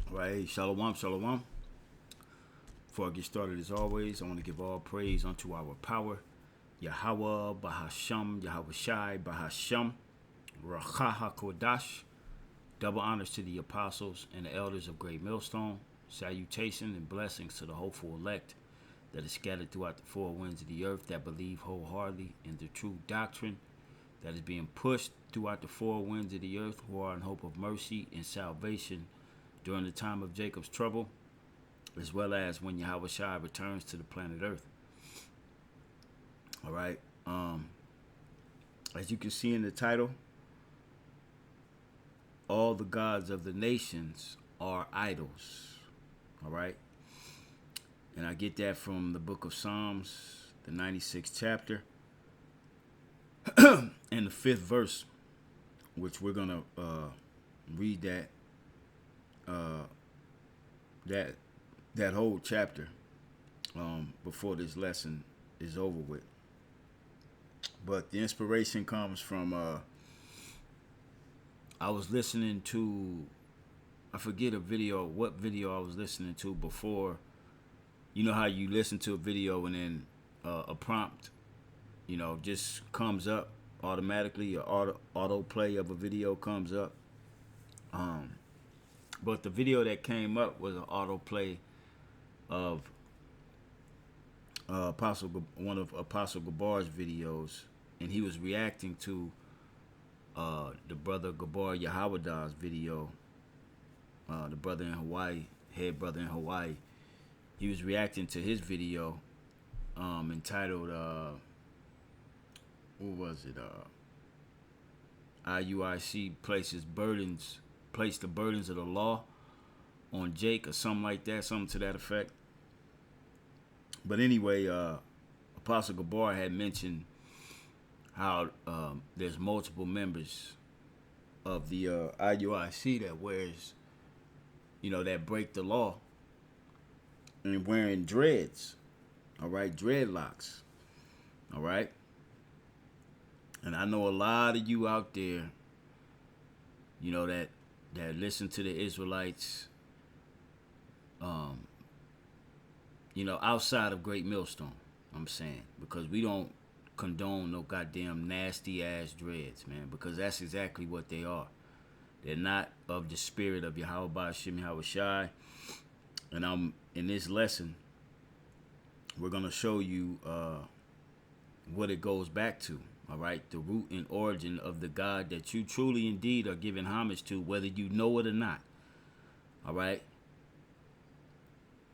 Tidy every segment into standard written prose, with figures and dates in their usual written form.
Right, shalom, shalom. Before I get started, as always, I want to give all praise unto our power, Yahweh, Bahasham, Yahweh Shai, Bahasham, Rachaha Kodash. Double honors to the apostles and the elders of Great Millstone. Salutation and blessings to the hopeful elect that is scattered throughout the four winds of the earth that believe wholeheartedly in the true doctrine that is being pushed throughout the four winds of the earth, who are in hope of mercy and salvation during the time of Jacob's trouble, as well as when Yahweh Shai returns to the planet Earth. All right. As you can see in the title, all the gods of the nations are idols. All right. And I get that from the book of Psalms, the 96th chapter, and the 5th verse, which we're going to read that whole chapter before this lesson is over with. But the inspiration comes from I was listening to, I forget what video I was listening to before. You know how you listen to a video and then a prompt, just comes up automatically, or auto play of a video comes up. But the video that came up was an autoplay of one of Apostle Gabar's videos, and he was reacting to the brother Gabar Yahawada's video, the brother in Hawaii, head brother in Hawaii. He was reacting to his video entitled, what was it? IUIC place the burdens of the law on Jake, or something like that, something to that effect. But anyway, Apostle Gabar had mentioned how there's multiple members of the IUIC that wears, that break the law and wearing dreads, all right, dreadlocks, all right. And I know a lot of you out there, that listen to the Israelites, outside of Great Millstone, I'm saying, because we don't condone no goddamn nasty ass dreads, man, because that's exactly what they are. They're not of the spirit of Yahweh Ba'ashim Yahweh Shai. And in this lesson, we're going to show you what it goes back to. All right, the root and origin of the God that you truly indeed are giving homage to, whether you know it or not. All right,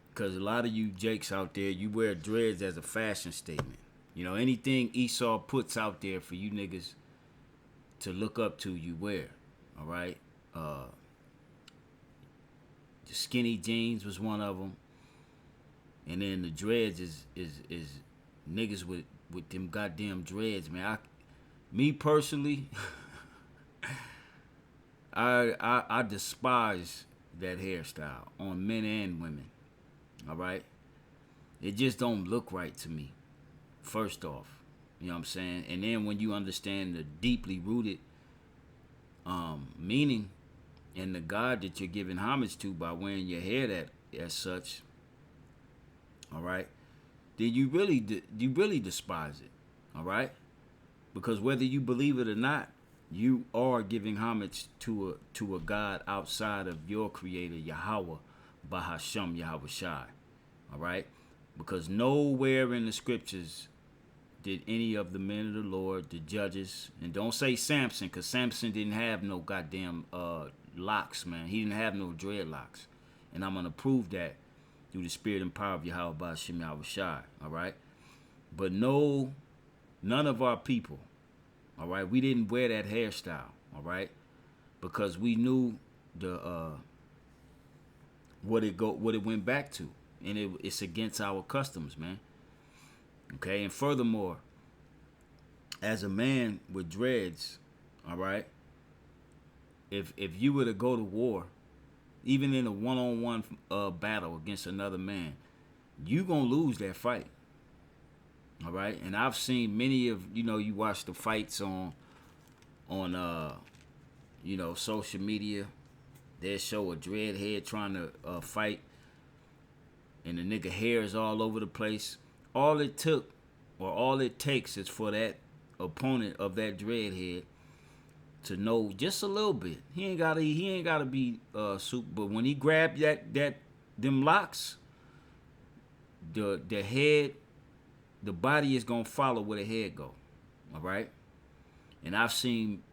because a lot of you jakes out there, you wear dreads as a fashion statement. Anything Esau puts out there for you niggas to look up to, you wear. All right, the skinny jeans was one of them, and then the dreads is niggas with them goddamn dreads, man. Me personally, I despise that hairstyle on men and women. All right, it just don't look right to me. First off, you know what I'm saying, and then when you understand the deeply rooted meaning and the God that you're giving homage to by wearing your hair that as such, all right, then you really despise it, all right? Because whether you believe it or not, you are giving homage to a God outside of your creator, Yahweh, Bahasham, Yahweh Shai, all right? Because nowhere in the scriptures did any of the men of the Lord, the judges, and don't say Samson, because Samson didn't have no goddamn locks, man. He didn't have no dreadlocks. And I'm going to prove that through the spirit and power of Yahweh Ba'ashim Yahweh Shai, all right? But no, none of our people, all right, we didn't wear that hairstyle, all right? Because we knew what it went back to. And it's against our customs, man. Okay, and furthermore, as a man with dreads, all right, if you were to go to war, even in a one-on-one battle against another man, you gonna lose that fight. All right, and I've seen many of you watch the fights on social media, They'll show a dreadhead trying to fight, and the nigga hair is all over the place. All it took, or all it takes, is for that opponent of that dreadhead to know just a little bit. He ain't gotta be super. But when he grabbed them locks, the head, the body is gonna follow where the head go. All right. And I've seen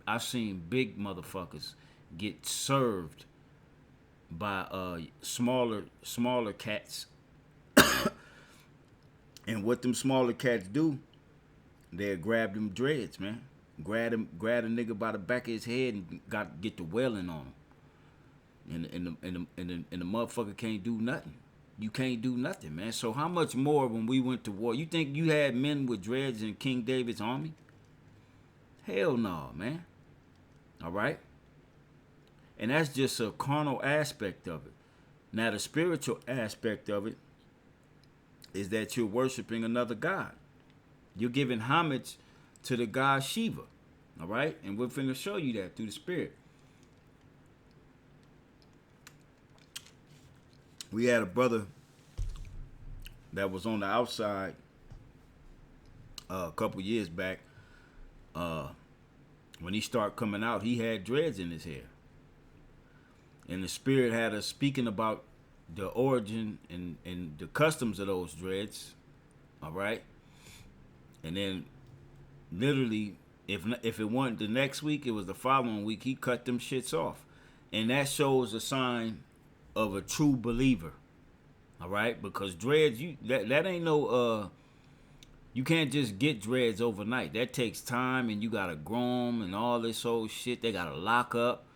big motherfuckers get served by smaller cats. And what them smaller cats do, they'll grab them dreads, man. Grab a nigga by the back of his head and get the wailing on him. And the motherfucker can't do nothing. You can't do nothing, man. So how much more when we went to war? You think you had men with dreads in King David's army? Hell no, man. All right? And that's just a carnal aspect of it. Now, the spiritual aspect of it is that you're worshiping another god. You're giving homage to the god Shiva. All right? And we're finna show you that through the spirit. We had a brother that was on the outside a couple years back. When he started coming out, he had dreads in his hair. And the spirit had us speaking about the origin and the customs of those dreads. All right? And then literally, if it wasn't the next week, it was the following week, he cut them shits off. And that shows a sign of a true believer. All right? Because dreads, that ain't no you can't just get dreads overnight. That takes time, and you gotta grow them and all this old shit. They gotta lock up.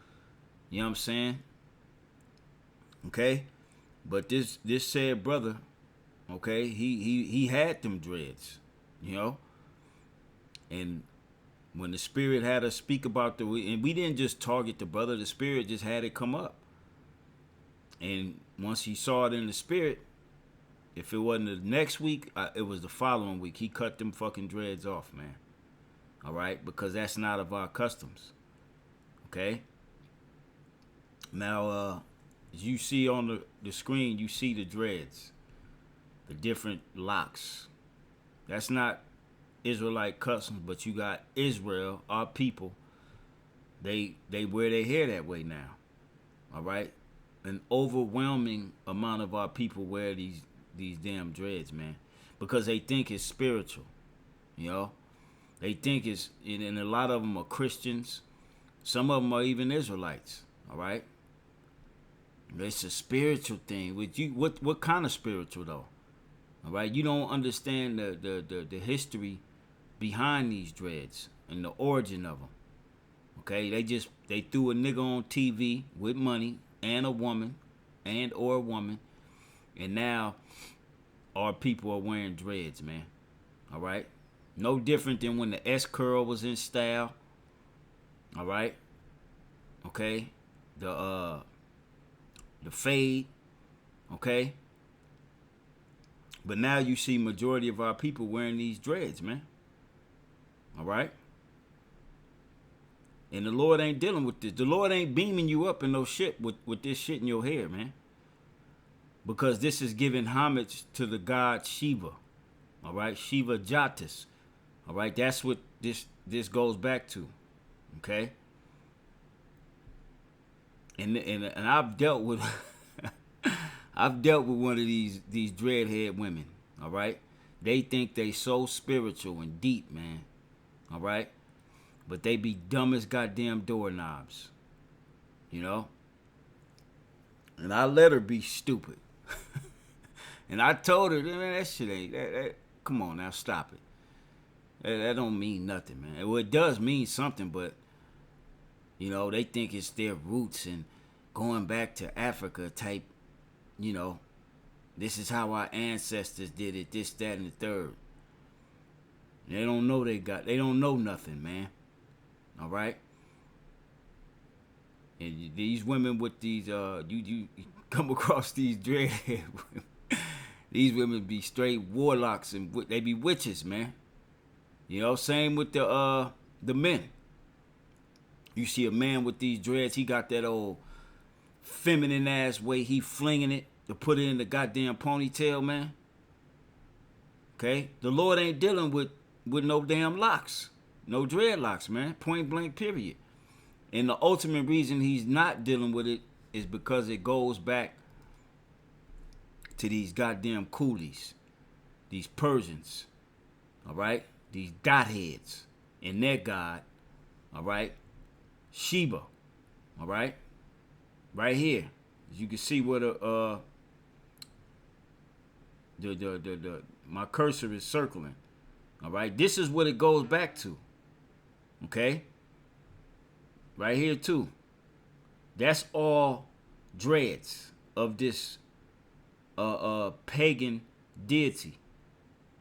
You know what I'm saying? Okay? But this said brother, okay, he had them dreads, you know? And when the spirit had us speak about and we didn't just target the brother, the spirit just had it come up. And once he saw it in the spirit, if it wasn't the next week, it was the following week. He cut them fucking dreads off, man. All right? Because that's not of our customs. Okay? Now, as you see on the screen, you see the dreads. The different locks. That's not Israelite customs, but you got Israel, our people. They wear their hair that way now. All right? An overwhelming amount of our people wear these damn dreads, man, because they think it's spiritual, you know. They think it's, and a lot of them are Christians. Some of them are even Israelites. All right, it's a spiritual thing. What kind of spiritual though? All right, you don't understand the history behind these dreads and the origin of them. Okay, they threw a nigga on TV with money and a woman, or a woman. And now our people are wearing dreads, man. All right? No different than when the S-curl was in style. All right? Okay? The fade. Okay? But now you see majority of our people wearing these dreads, man. All right? And the Lord ain't dealing with this. The Lord ain't beaming you up in no shit with this shit in your hair, man. Because this is giving homage to the god Shiva. All right? Shiva jatas. All right? That's what this goes back to. Okay? And I've dealt with one of these dreadhead women. All right? They think they so spiritual and deep, man. All right? But they be dumb as goddamn doorknobs. You know? And I let her be stupid. And I told her, man, that shit ain't that. Come on now, stop it. That don't mean nothing, man. Well, it does mean something, but you know, they think it's their roots and going back to Africa type. You know, this is how our ancestors did it. This, that, and the third. They don't know they don't know nothing, man. All right. And these women with these, you come across these dreadhead women. These women be straight warlocks and they be witches, man. You know, same with the men. You see a man with these dreads, he got that old feminine ass way he flinging it to put it in the goddamn ponytail, man. Okay? The Lord ain't dealing with no damn locks. No dreadlocks, man. Point blank, period. And the ultimate reason he's not dealing with it is because it goes back to these goddamn coolies, these Persians, all right? These dot heads and their god, all right? Shiva, all right? Right here. As you can see where my cursor is circling. All right, this is what it goes back to. Okay, right here too. That's all dreads of this pagan deity.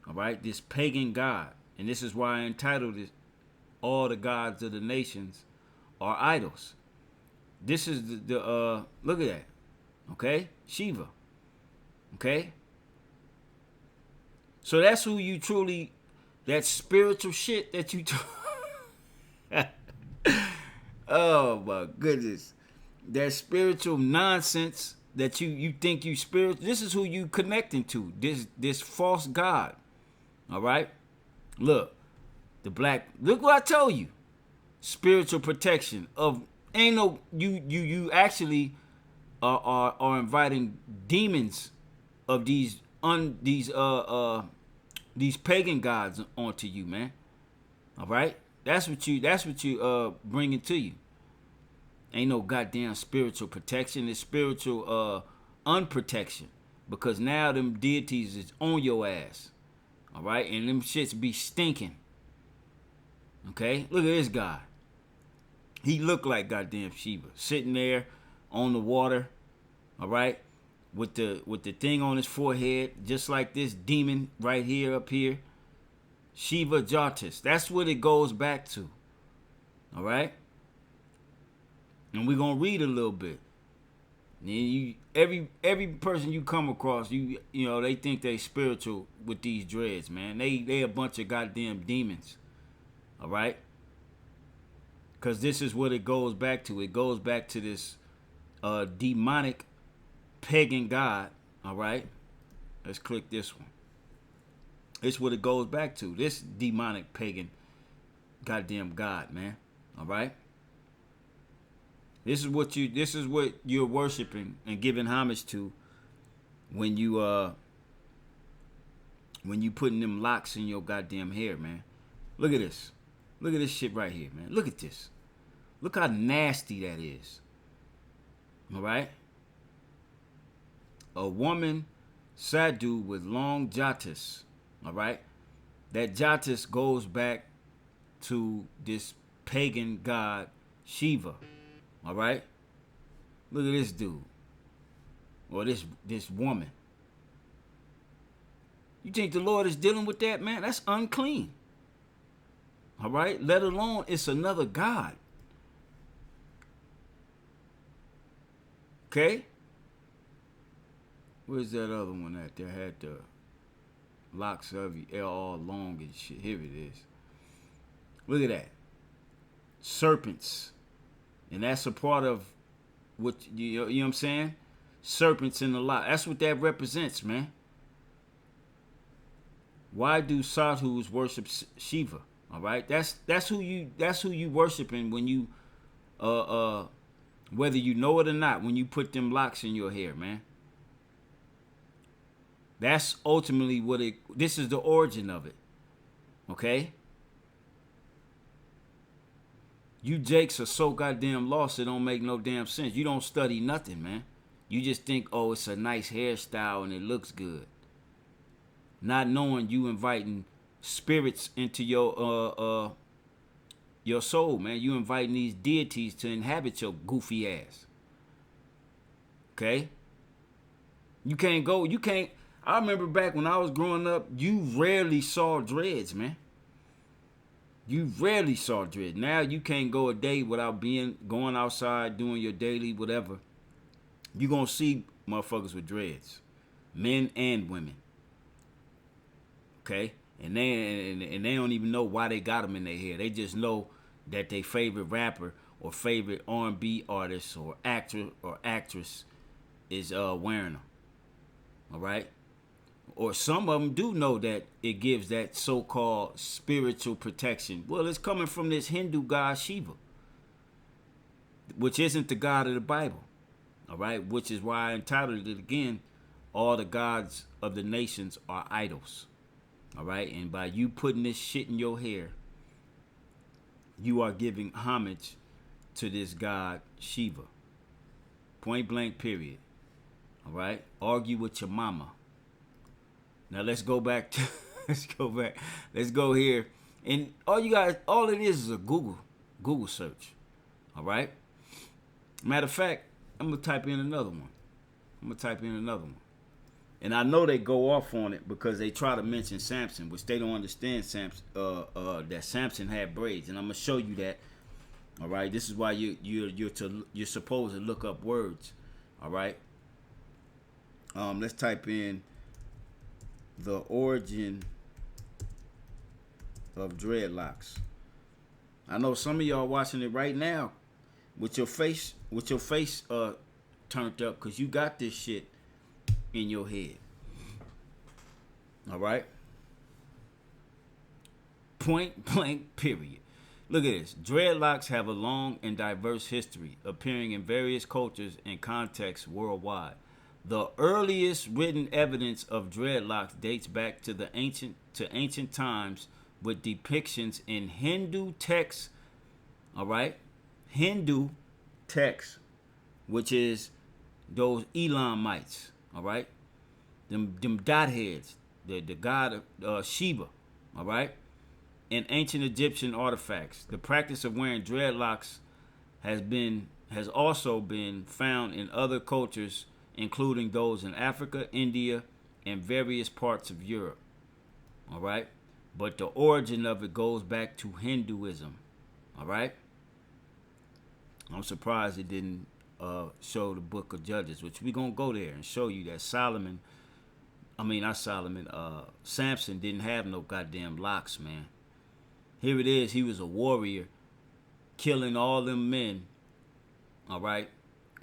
All right, this pagan god, and this is why I entitled it "All the Gods of the Nations Are Idols." This is the look at that. Okay, Shiva. Okay. So that's who you truly, that spiritual shit that you oh my goodness. That spiritual nonsense that you think you spiritual. This is who you connecting to. This false god. All right? Look. The black, look what I told you. Spiritual protection of ain't no you actually are inviting demons of these pagan gods onto you, man. All right, that's what you bringing to you. Ain't no goddamn spiritual protection. It's spiritual unprotection, because now them deities is on your ass. All right, and them shits be stinking. Okay, look at this guy. He looked like goddamn Shiva, sitting there on the water. All right, with the thing on his forehead, just like this demon right here up here. Shiva jatas. That's what it goes back to. All right, and we're gonna read a little bit. And you, every person you come across, you know, they think they spiritual with these dreads, man. They a bunch of goddamn demons. All right, because this is what it goes back to. It goes back to this demonic pagan god. All right, let's click this one. It's what it goes back to. This demonic pagan goddamn god, man. All right. This is what you're worshiping and giving homage to when you putting them locks in your goddamn hair, man. Look at this. Look at this shit right here, man. Look at this. Look how nasty that is. All right? A woman sadhu with long jatas. All right? That jatas goes back to this pagan god Shiva. All right? Look at this dude. Or this woman. You think the Lord is dealing with that, man? That's unclean. All right? Let alone it's another god. Okay? Where's that other one at? That had the locks of you all long and shit. Here it is. Look at that. Serpents. And that's a part of what, you know what I'm saying? Serpents in the lock. That's what that represents, man. Why do sadhus worship Shiva? All right, that's who you worshiping when you whether you know it or not, when you put them locks in your hair, man. That's ultimately this is the origin of it. Okay? You jakes are so goddamn lost, it don't make no damn sense. You don't study nothing, man. You just think, oh, it's a nice hairstyle and it looks good. Not knowing you inviting spirits into your soul, man. You inviting these deities to inhabit your goofy ass. Okay? You can't. I remember back when I was growing up, you rarely saw dreads, man. You rarely saw dreads. Now you can't go a day without going outside, doing your daily whatever. You gonna see motherfuckers with dreads. Men and women. Okay? And they don't even know why they got them in their hair. They just know that their favorite rapper or favorite R&B artist or actor or actress is wearing them. All right? Or some of them do know that it gives that so-called spiritual protection. Well, it's coming from this Hindu god Shiva, which isn't the God of the Bible. All right? Which is why I entitled it again, All the Gods of the Nations Are Idols. All right? And by you putting this shit in your hair, you are giving homage to this god Shiva. Point blank, period. All right? Argue with your mama. Now let's go back to let's go here. And all it is a Google search. All right? Matter of fact, I'm gonna type in another one. And I know they go off on it because they try to mention Samson, which they don't understand that Samson had braids. And I'm gonna show you that. All right? This is why you're supposed to look up words. All right? Let's type in the origin of dreadlocks. I know some of y'all watching it right now with your face turned up because you got this shit in your head. All right? Point blank, period. Look at this. Dreadlocks have a long and diverse history, appearing in various cultures and contexts worldwide. The earliest written evidence of dreadlocks dates back to ancient times with depictions in Hindu texts. All right? Hindu texts, which is those Elamites. All right? Them dot heads, the god of Shiva. All right? And ancient Egyptian artifacts. The practice of wearing dreadlocks has also been found in other cultures, including those in Africa, India, and various parts of Europe. All right? But the origin of it goes back to Hinduism. All right? I'm surprised it didn't show the book of Judges, which we're going to go there and show you that Samson didn't have no goddamn locks, man. Here it is. He was a warrior killing all them men, all right,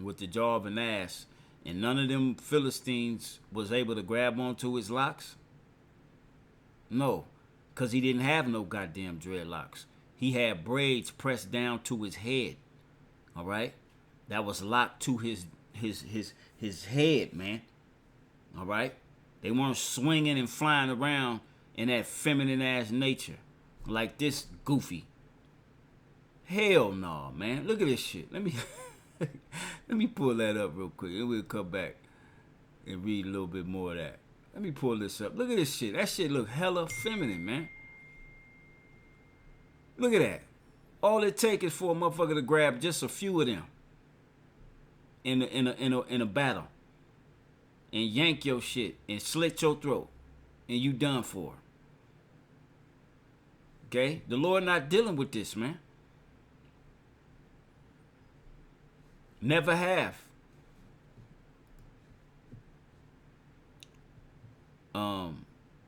with the jaw of an ass. And none of them Philistines was able to grab onto his locks? No, because he didn't have no goddamn dreadlocks. He had braids pressed down to his head. All right? That was locked to his head, man. All right? They weren't swinging and flying around in that feminine ass nature like this goofy. Hell no, man. Look at this shit. Let me pull that up real quick, and we'll come back and read a little bit more of that. Let me pull this up. Look at this shit. That shit look hella feminine, man. Look at that. All it takes is for a motherfucker to grab just a few of them in a battle and yank your shit and slit your throat, and you done for. Okay? The Lord not dealing with this, man. Never have.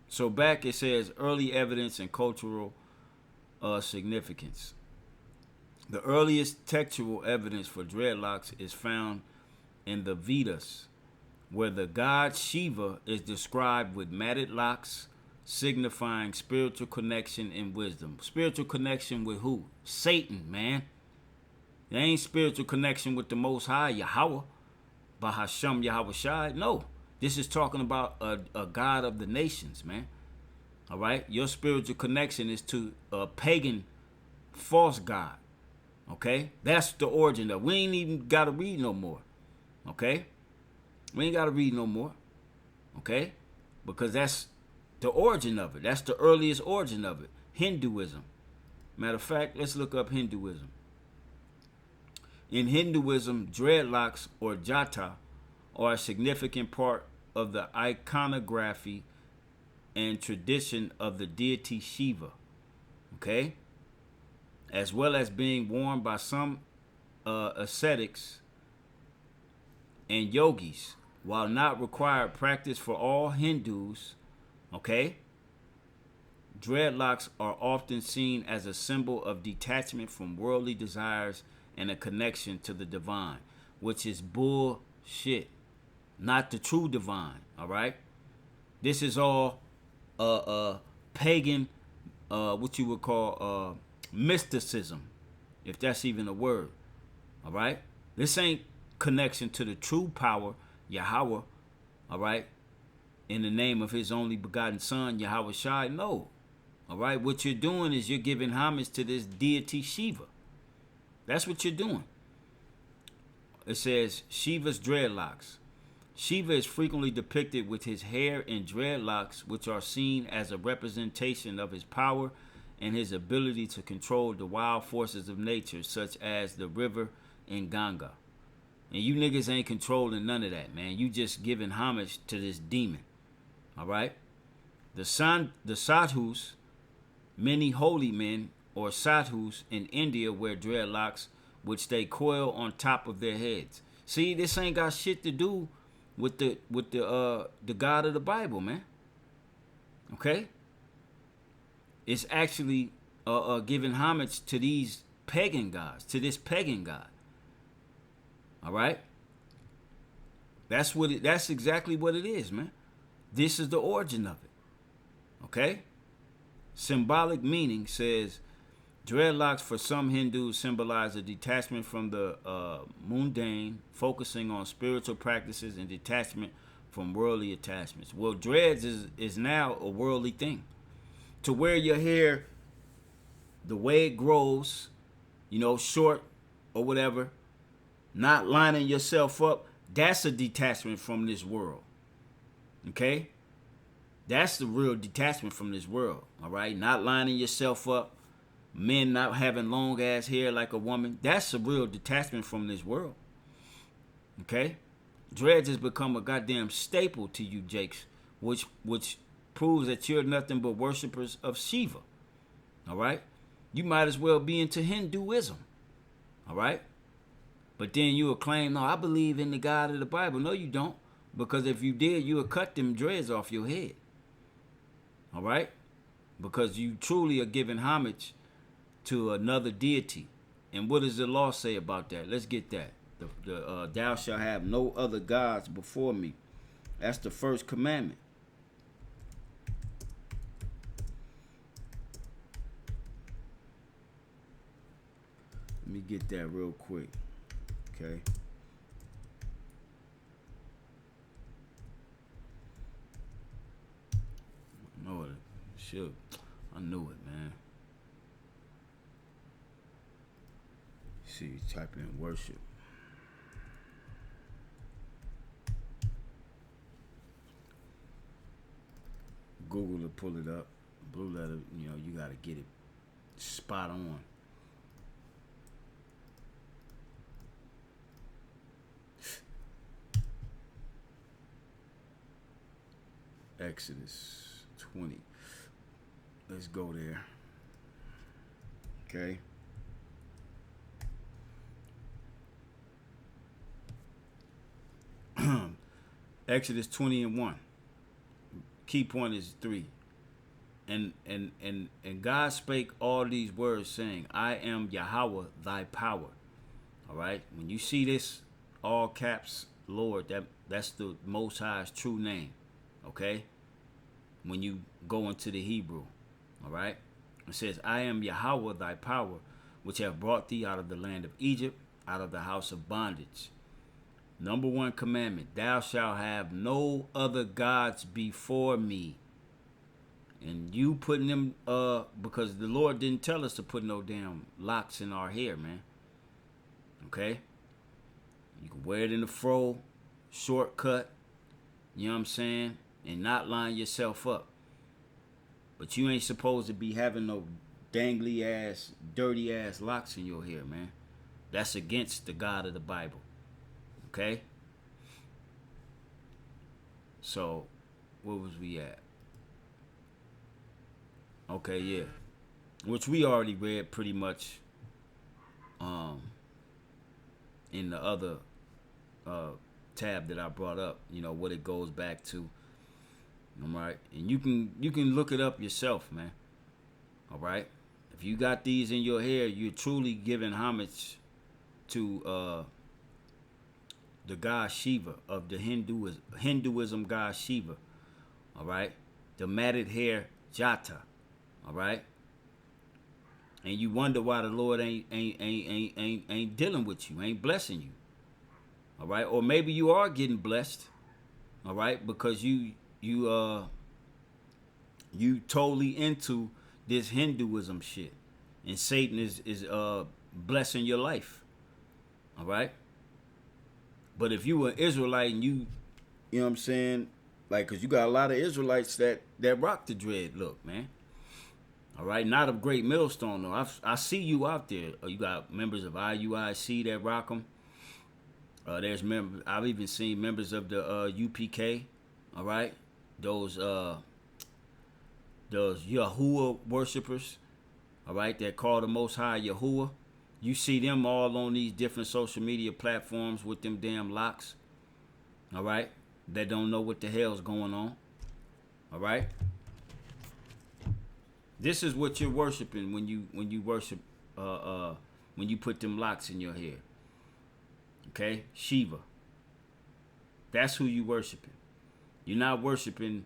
So back it says early evidence and cultural significance. The earliest textual evidence for dreadlocks is found in the Vedas, where the god Shiva is described with matted locks, signifying spiritual connection and wisdom. Spiritual connection with who? Satan, man. There ain't spiritual connection with the Most High, Yahweh, Bahasham Yahweh Shai. No, this is talking about a God of the nations, man. All right? Your spiritual connection is to a pagan false god. Okay? That's the origin of it. We ain't even got to read no more. Okay? We ain't got to read no more. Okay? Because that's the origin of it. That's the earliest origin of it. Hinduism. Matter of fact, let's look up Hinduism. In Hinduism, dreadlocks or jata are a significant part of the iconography and tradition of the deity Shiva, okay? As well as being worn by some ascetics and yogis. While not required practice for all Hindus, okay? Dreadlocks are often seen as a symbol of detachment from worldly desires and a connection to the divine, which is bullshit. Not the true divine, all right? This is all pagan, what you would call mysticism, if that's even a word, all right? This ain't connection to the true power, Yahweh, all right? In the name of his only begotten son, Yahweh Shai, no. All right, what you're doing is you're giving homage to this deity Shiva. That's what you're doing. It says Shiva's dreadlocks. Shiva is frequently depicted with his hair in dreadlocks, which are seen as a representation of his power and his ability to control the wild forces of nature, such as the river and Ganga. And you niggas ain't controlling none of that, man. You just giving homage to this demon. All right? The sadhus, many holy men, or sadhus in India wear dreadlocks, which they coil on top of their heads. See, this ain't got shit to do with the God of the Bible, man. Okay? It's actually giving homage to these pagan gods, to this pagan god. All right? That's exactly what it is, man. This is the origin of it. Okay? Symbolic meaning says dreadlocks for some Hindus symbolize a detachment from the mundane, focusing on spiritual practices and detachment from worldly attachments. Well, dreads is now a worldly thing. To wear your hair the way it grows, short or whatever, not lining yourself up, that's a detachment from this world. Okay? That's the real detachment from this world. All right? Not lining yourself up. Men not having long ass hair like a woman. That's a real detachment from this world. Okay? Dreads has become a goddamn staple to you, Jakes, which proves that you're nothing but worshipers of Shiva. All right? You might as well be into Hinduism. All right? But then you will claim, no, I believe in the God of the Bible. No, you don't. Because if you did, you would cut them dreads off your head. All right? Because you truly are giving homage to another deity. And what does the law say about that? Let's get that. Thou shalt have no other gods before me. That's the first commandment. Let me get that real quick. Okay. I know it. Shoot. I knew it, man. See, type in worship. Google to pull it up. Blue letter, you got to get it spot on. Exodus 20. Let's go there. Okay. Exodus 20 and 1. Key point is 3. And God spake all these words, saying, I am Yahweh, thy power. All right. When you see this, all caps, Lord, that's the Most High's true name. Okay. When you go into the Hebrew. All right. It says, I am Yahweh, thy power, which have brought thee out of the land of Egypt, out of the house of bondage. Number 1 commandment, thou shalt have no other gods before me. And you putting them, because the Lord didn't tell us to put no damn locks in our hair, man. Okay? You can wear it in the fro, shortcut, you know what I'm saying? And not line yourself up. But you ain't supposed to be having no dangly ass, dirty ass locks in your hair, man. That's against the God of the Bible. Okay? So, where was we at? Okay, yeah. Which we already read pretty much in the other tab that I brought up, what it goes back to. All right? And you can look it up yourself, man. All right? If you got these in your hair, you're truly giving homage to the god Shiva of the Hinduism god Shiva. All right, the matted hair jata. All right, and you wonder why the Lord ain't dealing with you, ain't blessing you. All right, or maybe you are getting blessed. All right, because you totally into this Hinduism shit, and Satan is blessing your life. All right, but if you were Israelite and you know what I'm saying, like, cause you got a lot of Israelites that rock the dread look, man. All right, not of Great Millstone though. I see you out there. You got members of IUIC that rock them. There's members. I've even seen members of the UPK. All right, those Yahuwah worshipers. All right, that call the Most High Yahuwah. You see them all on these different social media platforms with them damn locks. All right, that don't know what the hell's going on. All right. This is what you're worshiping when you worship when you put them locks in your hair. Okay, Shiva. That's who you worshiping. You're not worshiping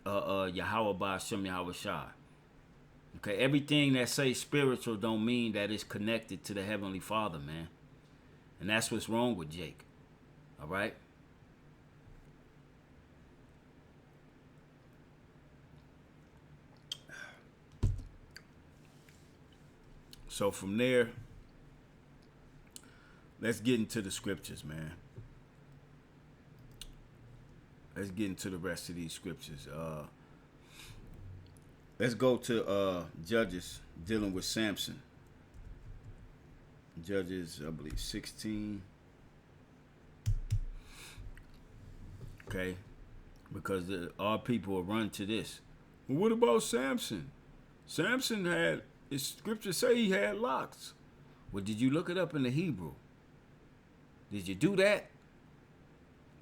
Yahweh Ba'Shem Yahweh Shai. Okay, everything that say spiritual don't mean that it's connected to the Heavenly Father, man. And that's what's wrong with Jake. All right. So from there, let's get into the scriptures, man. Let's get into the rest of these scriptures. Let's go to Judges dealing with Samson. Judges, I believe, 16. Okay, because our people will run to this. Well, what about Samson? Samson had, his scriptures say he had locks. Well, did you look it up in the Hebrew? Did you do that?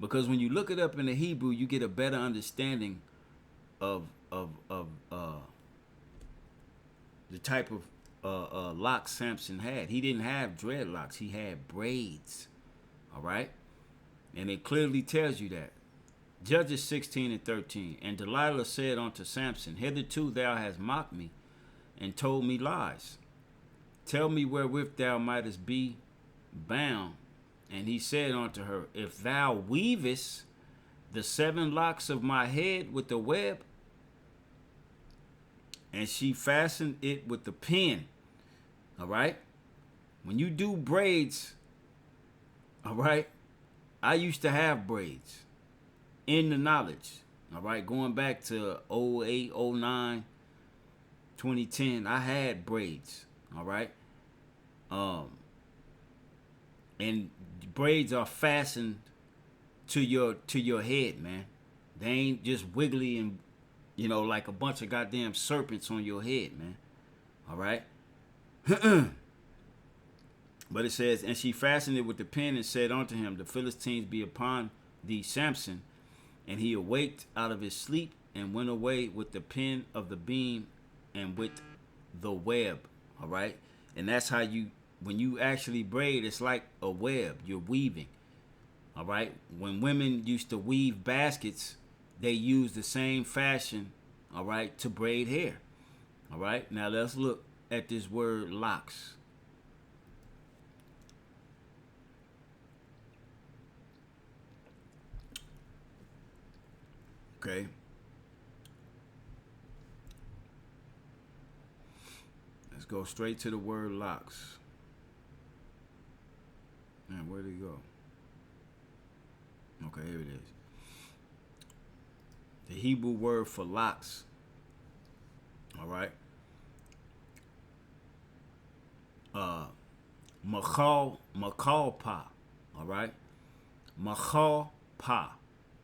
Because when you look it up in the Hebrew, you get a better understanding of the type of locks Samson had. He didn't have dreadlocks. He had braids. All right? And it clearly tells you that. Judges 16 and 13. And Delilah said unto Samson, hitherto thou hast mocked me and told me lies. Tell me wherewith thou mightest be bound. And he said unto her, if thou weavest the 7 locks of my head with the web, and she fastened it with the pin. All right? When you do braids, all right, I used to have braids in the knowledge. All right, going back to 08, 09, 2010, I had braids. All right? And braids are fastened to your head, man. They ain't just wiggly and, you know, like a bunch of goddamn serpents on your head, man. All right? But it says, and she fastened it with the pin and said unto him, the Philistines be upon thee, Samson. And he awaked out of his sleep and went away with the pin of the beam and with the web. All right? And that's how you, when you actually braid, it's like a web. You're weaving. All right? When women used to weave baskets, they used the same fashion, all right, to braid hair. All right? Now let's look at this word locks. Okay. Let's go straight to the word locks. Man, where'd it go? Okay, here it is. The Hebrew word for locks. All right. Machalpa. All right. Machalpa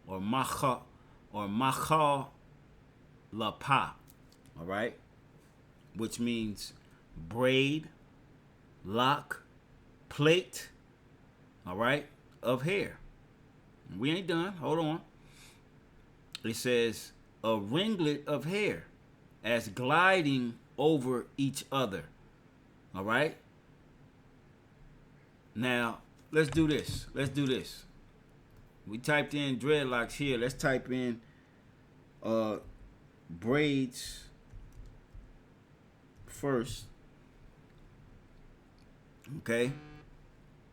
or machalapa. All right. Which means braid, lock, plait. All right. Of hair. We ain't done. Hold on. It says a ringlet of hair as gliding over each other. All right. Now, let's do this. Let's do this. We typed in dreadlocks here. Let's type in braids first. Okay?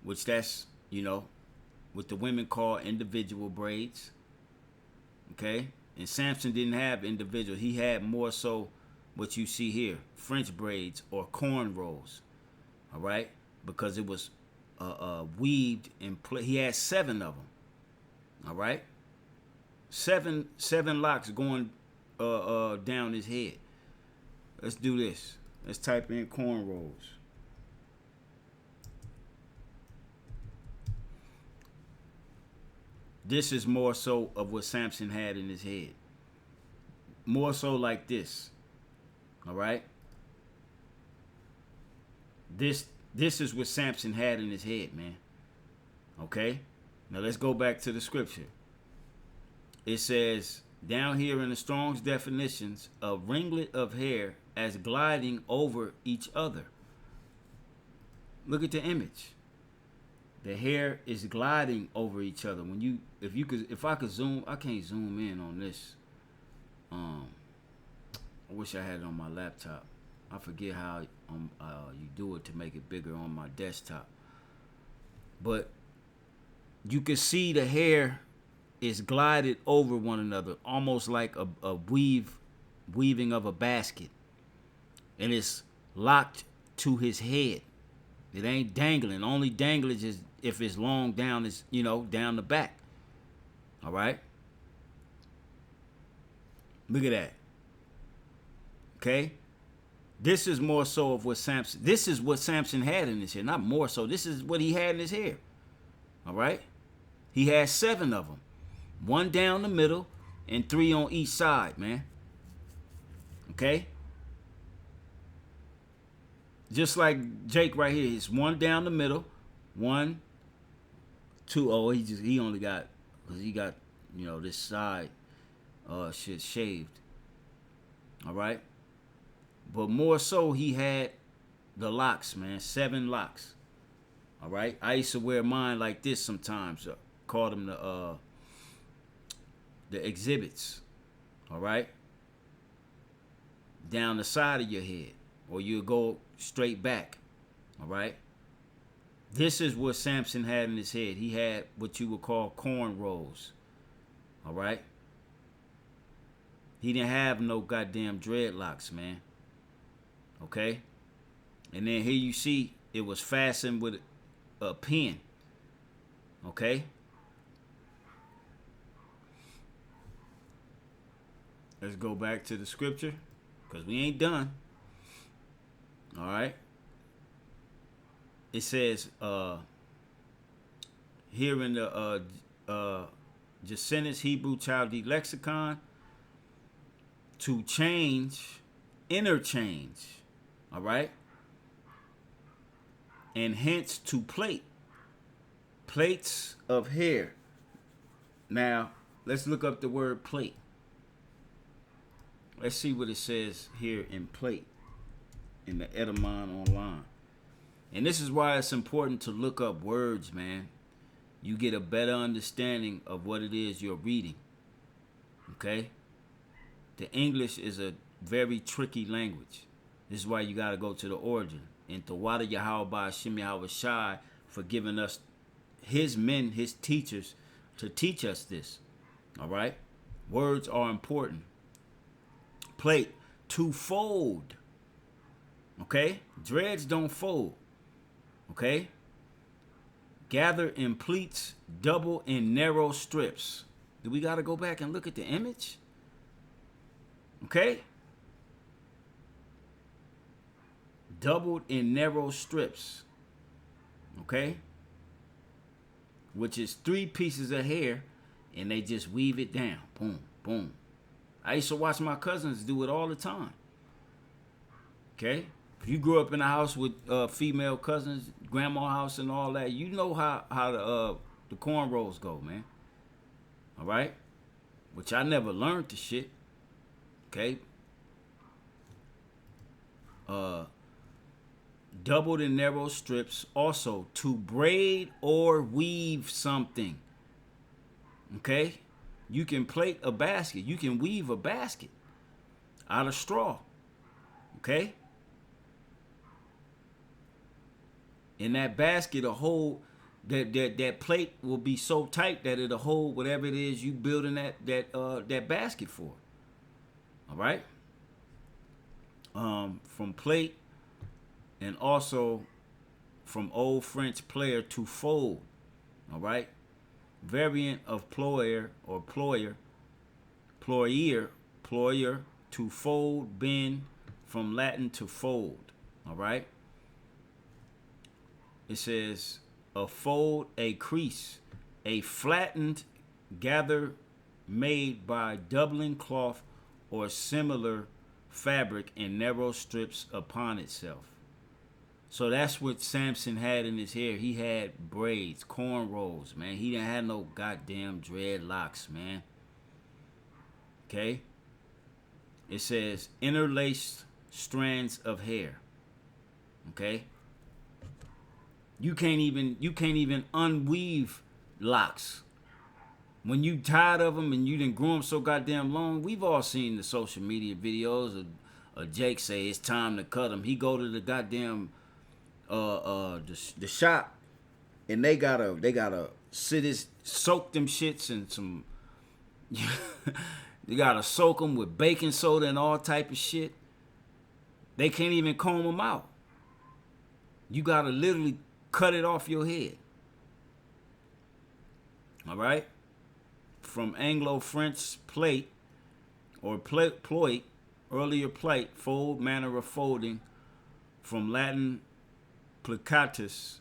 Which that's, what the women call individual braids. Okay? And Samson didn't have individual. He had more so what you see here, French braids or cornrows. All right? Because it was weaved in he had 7 of them. All right? Seven locks going down his head. Let's do this. Let's type in cornrows. This is more so of what Samson had in his head. More so like this. All right? This is what Samson had in his head, man. Okay? Now let's go back to the scripture. It says down here in the Strong's definitions, a ringlet of hair as gliding over each other. Look at the image. The hair is gliding over each other. If I could zoom, I can't zoom in on this. I wish I had it on my laptop. I forget how you do it to make it bigger on my desktop. But you can see the hair is glided over one another, almost like a weaving of a basket. And it's locked to his head. It ain't dangling. Only dangling is if it's long down, down the back. All right? Look at that. Okay? This is more so of what Samson, this is what Samson had in his hair. Not more so. This is what he had in his hair. All right? He had 7 of them. 1 down the middle and 3 on each side, man. Okay? Just like Jake right here. It's 1 down the middle. 1, 2. Oh, he only got, because he got, this side shit shaved. All right? But more so, he had the locks, man. 7 locks. All right? I used to wear mine like this sometimes. Call them the exhibits. All right? Down the side of your head. Or you'll go straight back. All right? This is what Samson had in his head. He had what you would call cornrows. All right? He didn't have no goddamn dreadlocks, man. Okay? And then here you see it was fastened with a pin. Okay? Let's go back to the scripture, because we ain't done. All right? It says here in the Jacynthus Hebrew Chaldee Lexicon, to change, interchange. All right? And hence to plait. Plaits of hair. Now, let's look up the word plait. Let's see what it says here in plate in the Etymology online. And this is why it's important to look up words, man. You get a better understanding of what it is you're reading. Okay? The English is a very tricky language. This is why you got to go to the origin. And Tawada Yahweh Shem Yahweh Shai for giving us his men, his teachers, to teach us this. All right? Words are important. Plate, to fold. Okay? Dreads don't fold. Okay? Gather in pleats, double in narrow strips. Do we got to go back and look at the image? Okay? Doubled in narrow strips. Okay? Which is 3 pieces of hair, and they just weave it down. Boom, boom. I used to watch my cousins do it all the time. Okay? If you grew up in a house with female cousins, grandma house and all that, you know how the cornrows go, man. All right? Which I never learned the shit. Okay? doubled in narrow strips, also to braid or weave something. Okay? You can plait a basket. You can weave a basket out of straw. Okay? In that basket, a hole that plate will be so tight that it'll hold whatever it is you building that basket for. All right? From plate, and also from Old French player, to fold. All right? Variant of ployer or ployer, to fold, bend, from Latin to fold. All right? It says a fold, a crease, a flattened gather made by doubling cloth or similar fabric in narrow strips upon itself. So that's what Samson had in his hair. He had braids, cornrows, man. He didn't have no goddamn dreadlocks, man. Okay? It says interlaced strands of hair. Okay? You can't even unweave locks. When you tired of them and you didn't grow them so goddamn long, we've all seen the social media videos of Jake say it's time to cut them. He go to the goddamn the shop, and they gotta soak them shits in some. You gotta soak them with baking soda and all type of shit. They can't even comb them out. You gotta literally cut it off your head. All right. From Anglo-French plate or ploit, earlier plate, fold, manner of folding. From Latin plicatus,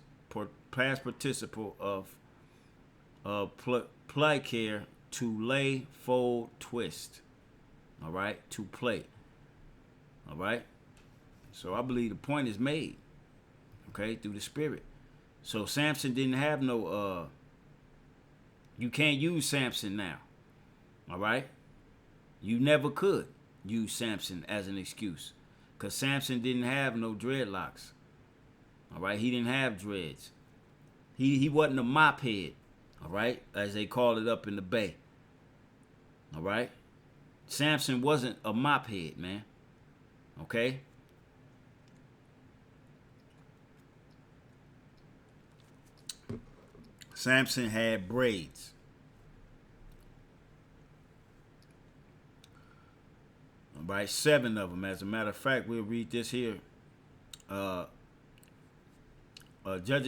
past participle of plicare, to lay, fold, twist. All right, to plait. All right. So I believe the point is made. Okay, through the spirit. So Samson didn't have no you can't use Samson now. All right? You never could use Samson as an excuse, because Samson didn't have no dreadlocks. All right? He didn't have dreads. He wasn't a mop head. All right? As they call it up in the Bay. All right? Samson wasn't a mop head, man. Okay? Samson had braids. All right, 7 of them. As a matter of fact, we'll read this here. Judges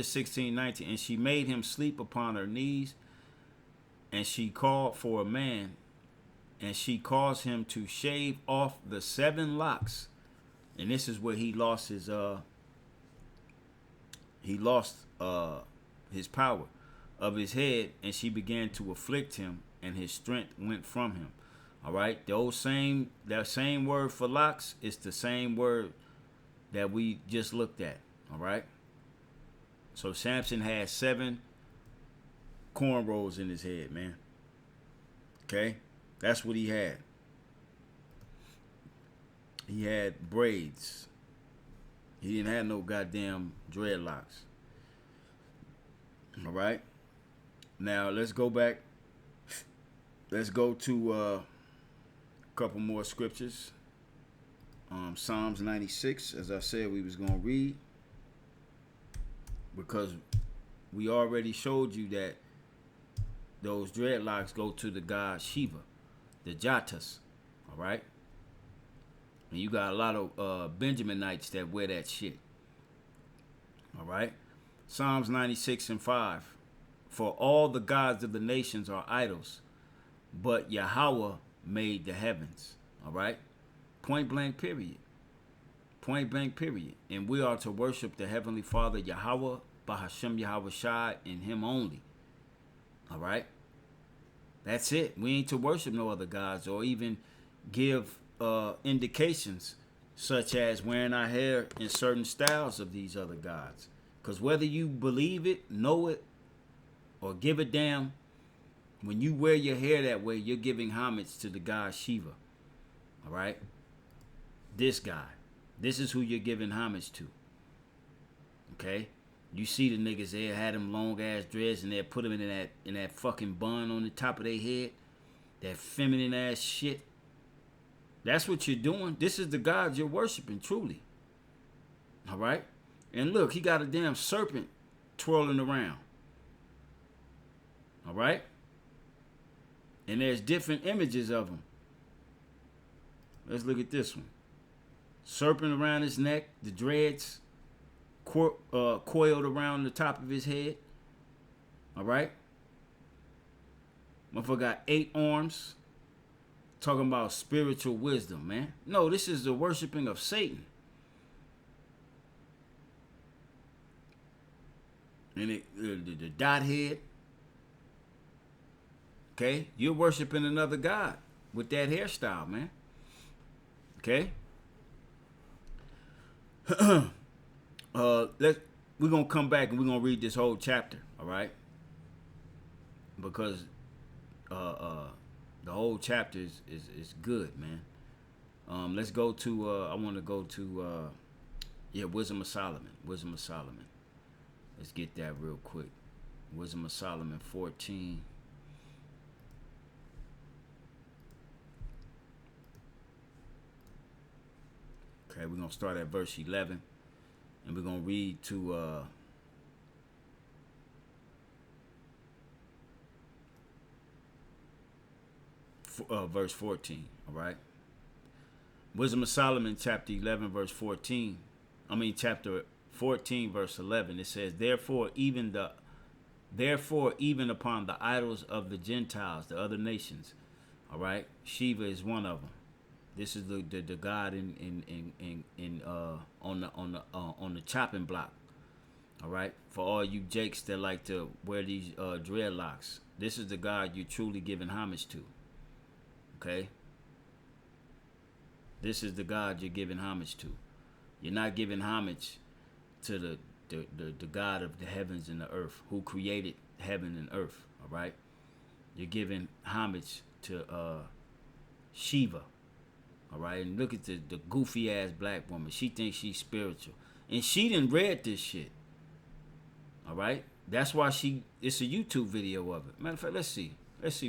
16:19. And she made him sleep upon her knees, and she called for a man, and she caused him to shave off the 7 locks. And this is where he lost his power of his head, and she began to afflict him, and his strength went from him. All right, that same word for locks is the same word that we just looked at. All right, so Samson had 7 cornrows in his head, man. Okay, that's what he had. He had braids. He didn't have no goddamn dreadlocks. All right. Now let's go back. Let's go to a couple more scriptures. Psalms 96, as I said, we was gonna read, because we already showed you that those dreadlocks go to the god Shiva, the jatas. All right. And you got a lot of Benjaminites that wear that shit. All right. Psalms 96:5. For all the gods of the nations are idols, but Yahweh made the heavens. All right? Point blank period. Point blank period. And we are to worship the Heavenly Father, Yahweh, Bahashem Yahweh Shai, and Him only. All right? That's it. We ain't to worship no other gods, or even give indications such as wearing our hair in certain styles of these other gods. Because whether you believe it, know it, or give a damn, when you wear your hair that way, you're giving homage to the god Shiva. All right? This guy. This is who you're giving homage to. Okay, you see the niggas there had them long ass dreads and they put them in that fucking bun on the top of their head, that feminine ass shit. That's what you're doing. This is the God you're worshiping, truly. All right, and look, he got a damn serpent twirling around. All right, and there's different images of him. Let's look at this one. Serpent around his neck, the dreads coiled around the top of his head. All right. Motherfucker got 8 arms. Talking about spiritual wisdom, man. No, this is the worshiping of Satan. And the dot head. Okay, you're worshiping another god with that hairstyle, man. Okay. We're gonna come back and we're gonna read this whole chapter, all right? Because the whole chapter is good, man. Let's go to I want to go to Wisdom of Solomon. Wisdom of Solomon. Let's get that real quick. Wisdom of Solomon 14. Okay, we're gonna start at verse 11. And we're going to read to verse 14, all right? Wisdom of Solomon, chapter 11, verse 14. Chapter 14, verse 11. It says, Therefore, even upon the idols of the Gentiles, the other nations, all right? Shiva is one of them. This is the god on the chopping block. All right, for all you jakes that like to wear these dreadlocks, this is the god you're truly giving homage to. Okay, this is the god you're giving homage to. You're not giving homage to the God of the heavens and the earth, who created heaven and earth. All right, you're giving homage to Shiva. All right, and look at the goofy ass black woman. She thinks she's spiritual, and she done read this shit. All right, that's why it's a YouTube video of it. Matter of fact, let's see. Let's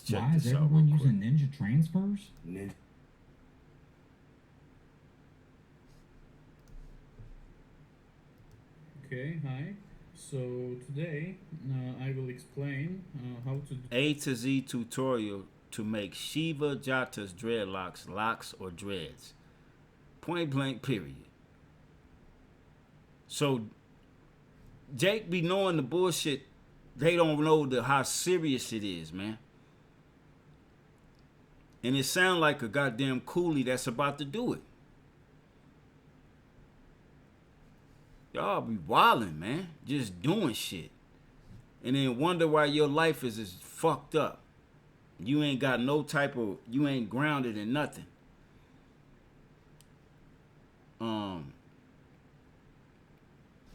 check Why this is out. everyone using ninja transfers? Okay, hi. So today I will explain how to do A to Z tutorial to make Shiva jatas dreadlocks, locks, or dreads. Point blank, period. So Jake be knowing the bullshit. They don't know how serious it is, man. And it sound like a goddamn coolie that's about to do it. Y'all be wildin', man. Just doing shit. And then wonder why your life is as fucked up. You ain't got you ain't grounded in nothing. I'm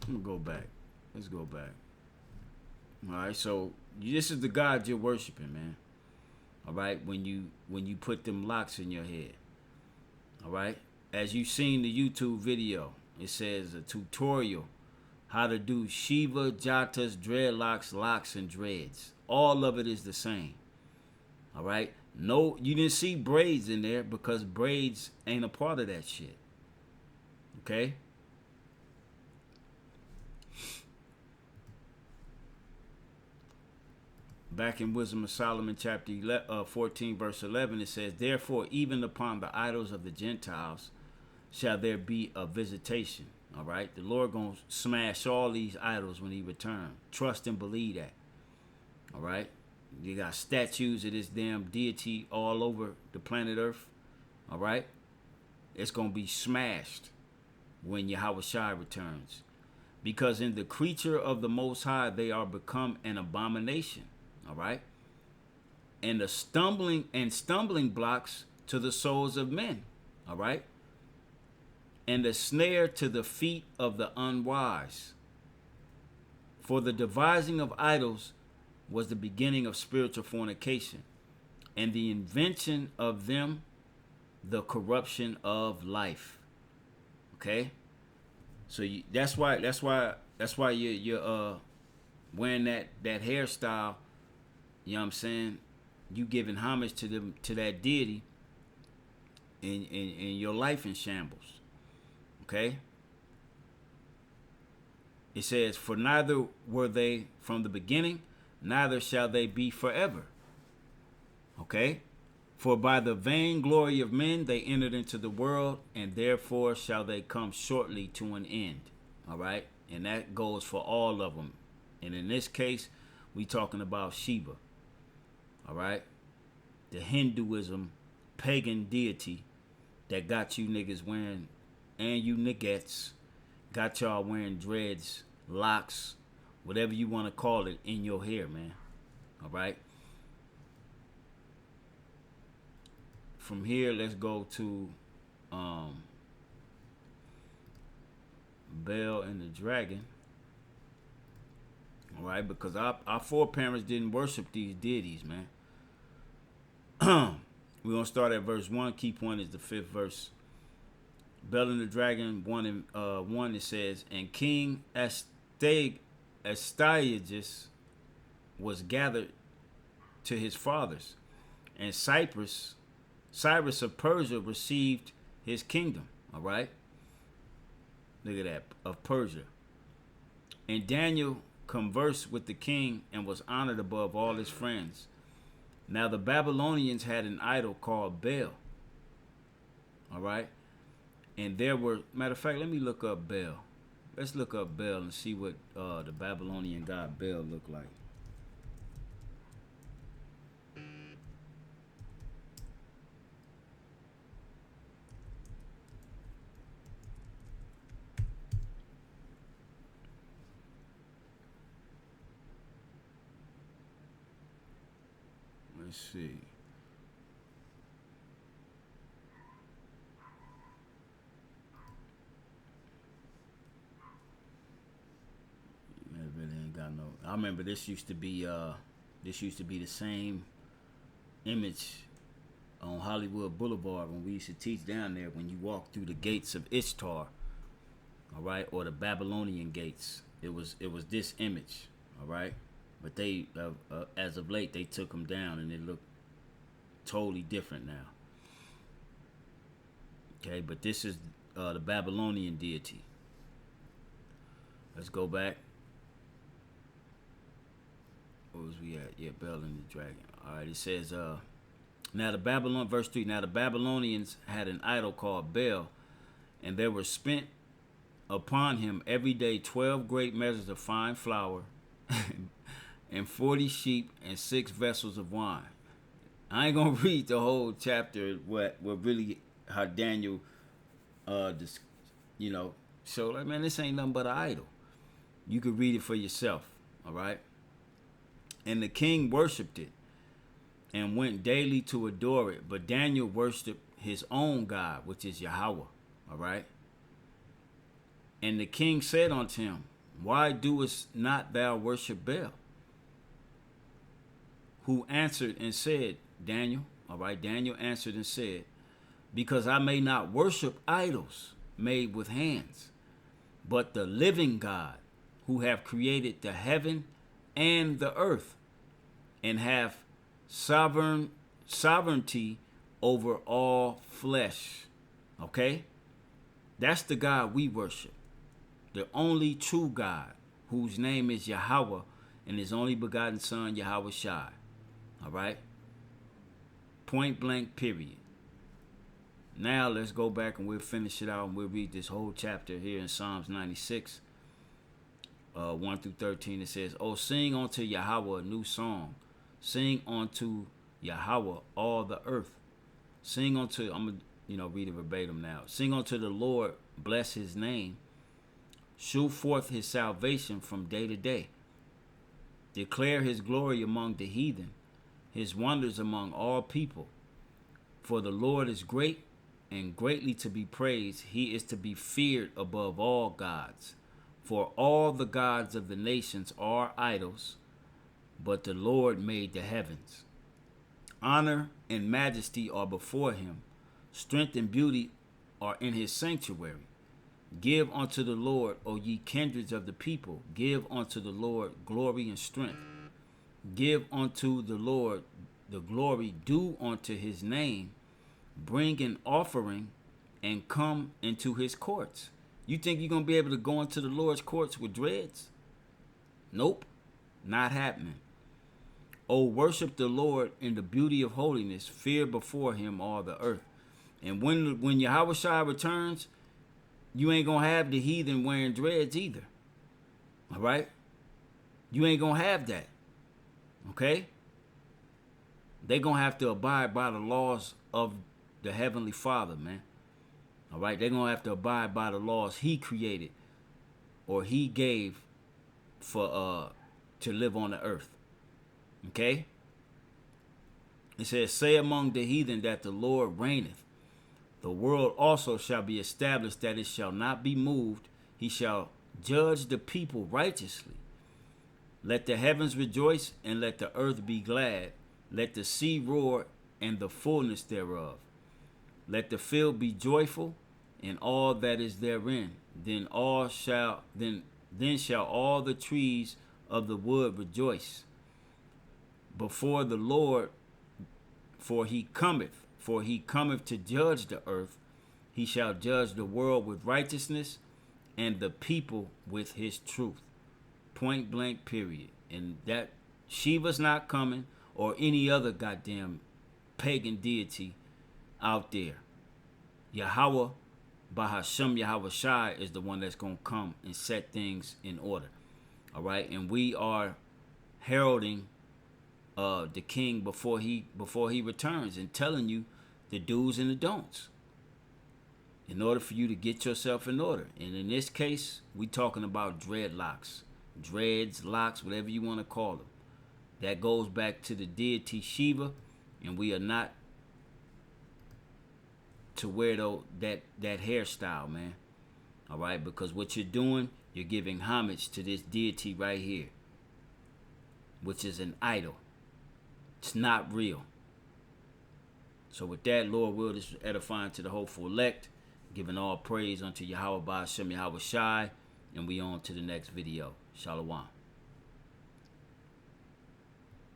gonna go back. Let's go back. All right, so this is the God you're worshiping, man. All right, when you put them locks in your head. All right, as you seen the YouTube video, it says a tutorial how to do Shiva, jatas, dreadlocks, locks, and dreads. All of it is the same. All right, no, you didn't see braids in there because braids ain't a part of that shit. Okay. Back in Wisdom of Solomon, chapter 14, verse 11, it says, Therefore, even upon the idols of the Gentiles shall there be a visitation. All right? The Lord going to smash all these idols when he returns. Trust and believe that. All right? You got statues of this damn deity all over the planet Earth. All right? It's going to be smashed when Yahweh Shai returns. Because in the creature of the Most High, they are become an abomination. All right, and the stumbling blocks to the souls of men. All right, and the snare to the feet of the unwise. For the devising of idols was the beginning of spiritual fornication, and the invention of them the corruption of life. Okay, so that's why you're wearing that hairstyle. You know what I'm saying? You giving homage to that deity, in your life in shambles. Okay. It says, "For neither were they from the beginning, neither shall they be forever." Okay? "For by the vain glory of men they entered into the world, and therefore shall they come shortly to an end." All right? And that goes for all of them. And in this case, we talking about Shiva. All right? The Hinduism pagan deity that got you niggas wearing, and you niggettes, got y'all wearing dreads, locks, whatever you want to call it, in your hair, man. All right? From here, let's go to Bel and the Dragon. All right? Because our foreparents didn't worship these deities, man. We're going to start at verse 1. Key point is the 5th verse. Bel and the Dragon 1, it says, "And King Astyages was gathered to his fathers, and Cyrus of Persia received his kingdom." All right? Look at that, of Persia. "And Daniel conversed with the king and was honored above all his friends. Now the Babylonians had an idol called Bel." All right? "And there were," matter of fact, let me look up Bel. Let's look up Bel and see what the Babylonian god Bel looked like. Let's see. Really ain't got no. I remember this used to be the same image on Hollywood Boulevard when we used to teach down there. When you walk through the gates of Ishtar, all right, or the Babylonian gates, it was this image, all right. But they, as of late, they took them down and it looked totally different now. Okay, but this is the Babylonian deity. Let's go back. Where was we at? Yeah, Bel and the Dragon. All right, it says, now the Babylon, verse 3, "Now the Babylonians had an idol called Bel, and there were spent upon him every day 12 great measures of fine flour, and 40 sheep, and 6 vessels of wine." I ain't gonna read the whole chapter. What really how Daniel, so like, man, this ain't nothing but an idol. You could read it for yourself. All right. "And the king worshipped it, and went daily to adore it. But Daniel worshipped his own God, which is Yahweh." All right. "And the king said unto him, Why doest not thou worship Bel? Who answered and said," Daniel, all right, Daniel answered and said, "Because I may not worship idols made with hands, but the living God, who have created the heaven and the earth, and have sovereignty over all flesh." Okay? That's the God we worship. The only true God, whose name is Yahweh, and his only begotten son, Yahweh Shai. All right? Point blank, period. Now let's go back and we'll finish it out, and we'll read this whole chapter here in Psalms 96, 1 through 13. It says, "Oh, sing unto Yahweh a new song. Sing unto Yahweh all the earth. Sing unto," I'm going to read it verbatim now. "Sing unto the Lord, bless his name. Shew forth his salvation from day to day. Declare his glory among the heathen, his wonders among all people. For the Lord is great and greatly to be praised. He is to be feared above all gods. For all the gods of the nations are idols, but the Lord made the heavens. Honor and majesty are before him. Strength and beauty are in his sanctuary. Give unto the Lord, O ye kindreds of the people. Give unto the Lord glory and strength. Give unto the Lord the glory due unto his name. Bring an offering and come into his courts. You think you're going to be able to go into the Lord's courts with dreads? Nope, not happening. Oh, worship the Lord in the beauty of holiness. Fear before him all the earth. And when Yahweh returns, you ain't going to have the heathen wearing dreads either. All right? You ain't going to have that. Okay? They're going to have to abide by the laws of the Heavenly Father, man. All right? They're going to have to abide by the laws he created or he gave for to live on the earth. Okay? It says, say among the heathen that the Lord reigneth. The world also shall be established, that it shall not be moved. He shall judge the people righteously. Let the heavens rejoice, and let the earth be glad. Let the sea roar, and the fullness thereof. Let the field be joyful, and all that is therein. Then shall all the trees of the wood rejoice before the Lord, for he cometh to judge the earth. He shall judge the world with righteousness and the people with his truth. Point blank, period. And that Shiva's not coming, or any other goddamn pagan deity out there. Yahweh, Bahashem Yahweh Shai, is the one that's going to come and set things in order. All right? And we are heralding the king before he returns, and telling you the do's and the don'ts in order for you to get yourself in order. And in this case, we talking about dreadlocks, dreads, locks, whatever you want to call them. That goes back to the deity Shiva, and we are not to wear that hairstyle, man. All right, because what you're doing, you're giving homage to this deity right here, which is an idol. It's not real. So with that, Lord will, this is edifying to the hopeful elect, giving all praise unto Yahweh Ba'ashem Yahweh Shai, and we on to the next video. Shalom.